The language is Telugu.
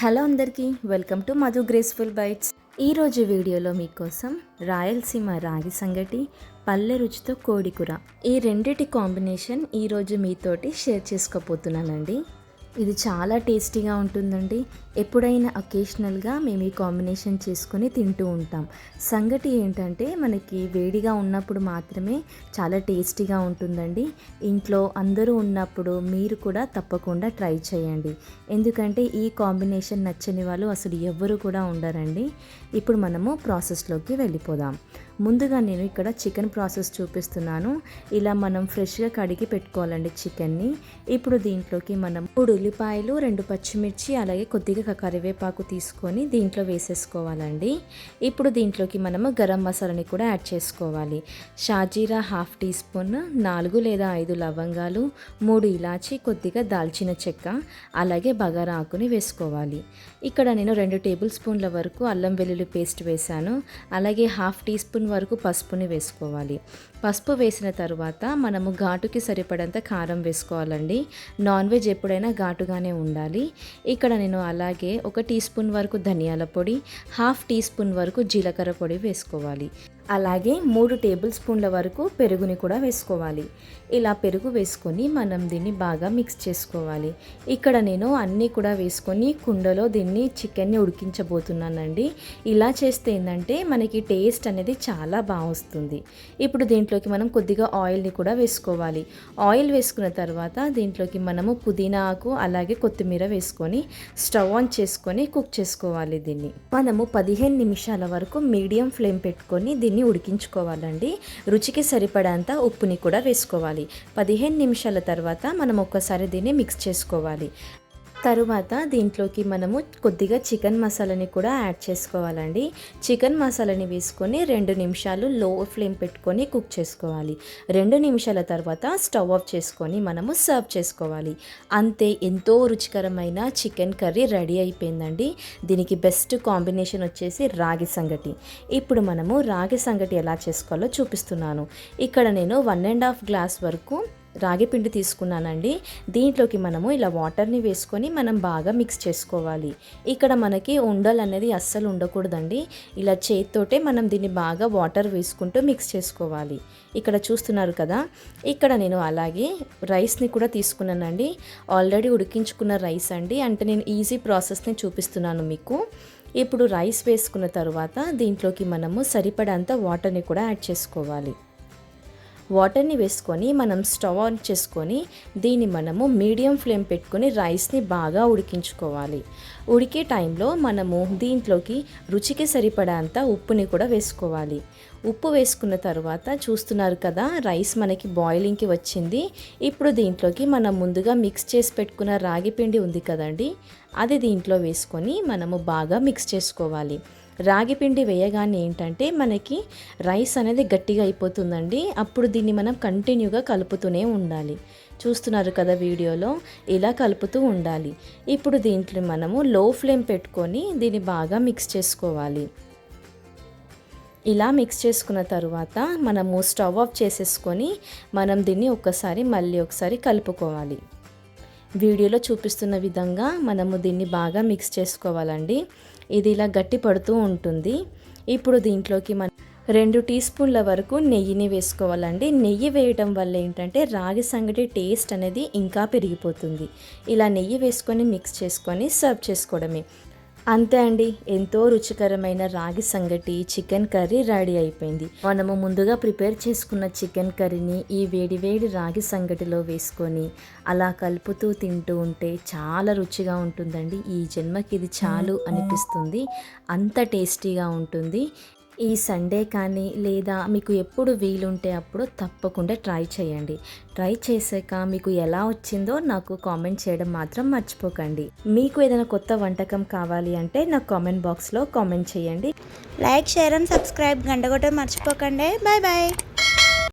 హలో అందరికీ welcome to Madhu graceful bytes. ఈరోజు వీడియోలో మీకోసం రాయలసీమ రాగి సంగటి, పల్లె రుచితో కోడికూర, ఈ రెండిటి కాంబినేషన్ ఈరోజు మీతోటి షేర్ చేసుకోబోతున్నానండి. ఇది చాలా టేస్టీగా ఉంటుందండి. ఎప్పుడైనా అకేషనల్గా మేము ఈ కాంబినేషన్ చేసుకొని తింటూ ఉంటాం. సంగటి ఏంటంటే మనకి వేడిగా ఉన్నప్పుడు మాత్రమే చాలా టేస్టీగా ఉంటుందండి. ఇంట్లో అందరూ ఉన్నప్పుడు మీరు కూడా తప్పకుండా ట్రై చేయండి. ఎందుకంటే ఈ కాంబినేషన్ నచ్చని వాళ్ళు అసలు ఎవ్వరు కూడా ఉండరండి. ఇప్పుడు మనము ప్రాసెస్లోకి వెళ్ళిపోదాం. ముందుగా నేను ఇక్కడ చికెన్ ప్రాసెస్ చూపిస్తున్నాను. ఇలా మనం ఫ్రెష్గా కడిగి పెట్టుకోవాలండి చికెన్ని. ఇప్పుడు దీంట్లోకి మనం 3 ఉల్లిపాయలు, 2 పచ్చిమిర్చి, అలాగే కొద్దిగా కరివేపాకు తీసుకొని దీంట్లో వేసేసుకోవాలండి. ఇప్పుడు దీంట్లోకి మనము గరం మసాలాని కూడా యాడ్ చేసుకోవాలి. షాజీరా 1/2 టీ స్పూన్, 4 లేదా 5 లవంగాలు, 3 ఇలాచి, కొద్దిగా దాల్చిన చెక్క, అలాగే బగారా ఆకుని వేసుకోవాలి. ఇక్కడ నేను 2 టేబుల్ స్పూన్ల వరకు అల్లం వెల్లుల్లి పేస్ట్ వేశాను. అలాగే 1/2 టీ స్పూన్ వరకు పసుపుని వేసుకోవాలి. పసుపు వేసిన తర్వాత మనము ఘాటుకి సరిపడంత కారం వేసుకోవాలండి. నాన్ వెజ్ ఎప్పుడైనా ఘాటుగానే ఉండాలి. ఇక్కడ నేను అలాగే 1 టీ స్పూన్ వరకు ధనియాల పొడి, 1/2 టీ స్పూన్ వరకు జీలకర్ర పొడి వేసుకోవాలి. అలాగే 3 టేబుల్ స్పూన్ల వరకు పెరుగుని కూడా వేసుకోవాలి. ఇలా పెరుగు వేసుకొని మనం దీన్ని బాగా మిక్స్ చేసుకోవాలి. ఇక్కడ నేను అన్నీ కూడా వేసుకొని కుండలో దీన్ని చికెన్ని ఉడికించబోతున్నానండి. ఇలా చేస్తే ఏంటంటే మనకి టేస్ట్ అనేది చాలా బాగా వస్తుంది. ఇప్పుడు దీంట్లోకి మనం కొద్దిగా ఆయిల్ని కూడా వేసుకోవాలి. ఆయిల్ వేసుకున్న తర్వాత దీంట్లోకి మనము పుదీనా ఆకు అలాగే కొత్తిమీర వేసుకొని స్టవ్ ఆన్ చేసుకొని కుక్ చేసుకోవాలి. దీన్ని మనము 15 నిమిషాల వరకు మీడియం ఫ్లేమ్ పెట్టుకొని దీన్ని ఉడికించుకోవాలండి. రుచికి సరిపడంత ఉప్పుని కూడా వేసుకోవాలి. 15 నిమిషాల తర్వాత మనం ఒక్కసారి దీన్ని మిక్స్ చేసుకోవాలి. తరువాత దీంట్లోకి మనము కొద్దిగా చికెన్ మసాలాని కూడా యాడ్ చేసుకోవాలండి. చికెన్ మసాలాని వేసుకొని 2 నిమిషాలు లో ఫ్లేమ్ పెట్టుకొని కుక్ చేసుకోవాలి. 2 నిమిషాల తర్వాత స్టవ్ ఆఫ్ చేసుకొని మనము సర్వ్ చేసుకోవాలి. అంతే, ఎంతో రుచికరమైన చికెన్ కర్రీ రెడీ అయిపోయిందండి. దీనికి బెస్ట్ కాంబినేషన్ వచ్చేసి రాగి సంగటి. ఇప్పుడు మనము రాగి సంగటి ఎలా చేసుకోవాలో చూపిస్తున్నాను. ఇక్కడ నేను 1.5 గ్లాస్ వరకు రాగి పిండి తీసుకున్నానండి. దీంట్లోకి మనము ఇలా వాటర్ని వేసుకొని మనం బాగా మిక్స్ చేసుకోవాలి. ఇక్కడ మనకి ఉండలు అనేది అస్సలు ఉండకూడదండి. ఇలా చేతితోటే మనం దీన్ని బాగా వాటర్ వేసుకుంటూ మిక్స్ చేసుకోవాలి. ఇక్కడ చూస్తున్నారు కదా, ఇక్కడ నేను అలాగే రైస్ని కూడా తీసుకున్నానండి. ఆల్రెడీ ఉడికించుకున్న రైస్ అండి. అంటే నేను ఈజీ ప్రాసెస్ని చూపిస్తున్నాను మీకు. ఇప్పుడు రైస్ వేసుకున్న తర్వాత దీంట్లోకి మనము సరిపడంత వాటర్ని కూడా యాడ్ చేసుకోవాలి. వాటర్ని వేసుకొని మనం స్టవ్ ఆన్ చేసుకొని దీన్ని మనము మీడియం ఫ్లేమ్ పెట్టుకొని రైస్ని బాగా ఉడికించుకోవాలి. ఉడికే టైంలో మనము దీంట్లోకి రుచికి సరిపడంత ఉప్పుని కూడా వేసుకోవాలి. ఉప్పు వేసుకున్న తర్వాత చూస్తున్నారు కదా, రైస్ మనకి బాయిలింగ్కి వచ్చింది. ఇప్పుడు దీంట్లోకి మనం ముందుగా మిక్స్ చేసి పెట్టుకున్న రాగి పిండి ఉంది కదండి, అది దీంట్లో వేసుకొని మనము బాగా మిక్స్ చేసుకోవాలి. రాగి పిండి వేయగానే ఏంటంటే మనకి రైస్ అనేది గట్టిగా అయిపోతుందండి. అప్పుడు దీన్ని మనం కంటిన్యూగా కలుపుతూనే ఉండాలి. చూస్తున్నారు కదా వీడియోలో, ఇలా కలుపుతూ ఉండాలి. ఇప్పుడు దీంట్లో మనము లో ఫ్లేమ్ పెట్టుకొని దీన్ని బాగా మిక్స్ చేసుకోవాలి. ఇలా మిక్స్ చేసుకున్న తర్వాత మనము స్టవ్ ఆఫ్ చేసేసుకొని మనం దీన్ని మళ్ళీ ఒకసారి కలుపుకోవాలి. వీడియోలో చూపిస్తున్న విధంగా మనము దీన్ని బాగా మిక్స్ చేసుకోవాలండి. ఇది ఇలా గట్టి పడుతూ ఉంటుంది. ఇప్పుడు దీంట్లోకి మనం 2 టీ స్పూన్ల వరకు నెయ్యిని వేసుకోవాలండి. నెయ్యి వేయడం వల్ల ఏంటంటే రాగి సంగటి టేస్ట్ అనేది ఇంకా పెరిగిపోతుంది. ఇలా నెయ్యి వేసుకొని మిక్స్ చేసుకొని సర్వ్ చేసుకోవడమే. అంతే అండి, ఎంతో రుచికరమైన రాగి సంగటి చికెన్ కర్రీ రెడీ అయిపోయింది. మనము ముందుగా ప్రిపేర్ చేసుకున్న చికెన్ కర్రీని ఈ వేడి రాగి సంగటిలో వేసుకొని అలా కలుపుతూ తింటూ ఉంటే చాలా రుచిగా ఉంటుందండి. ఈ జన్మకి ఇది చాలు అనిపిస్తుంది. అంత టేస్టీగా ఉంటుంది. ఈ సండే కానీ లేదా మీకు ఎప్పుడు వీలుంటే అప్పుడు తప్పకుండా ట్రై చేయండి. ట్రై చేశాక మీకు ఎలా వచ్చిందో నాకు కామెంట్ చేయడం మాత్రం మర్చిపోకండి. మీకు ఏదైనా కొత్త వంటకం కావాలి అంటే నాకు కామెంట్ బాక్స్లో కామెంట్ చేయండి. లైక్, షేర్ అండ్ సబ్స్క్రైబ్, గంట కొట్టడం మర్చిపోకండి. Bye bye.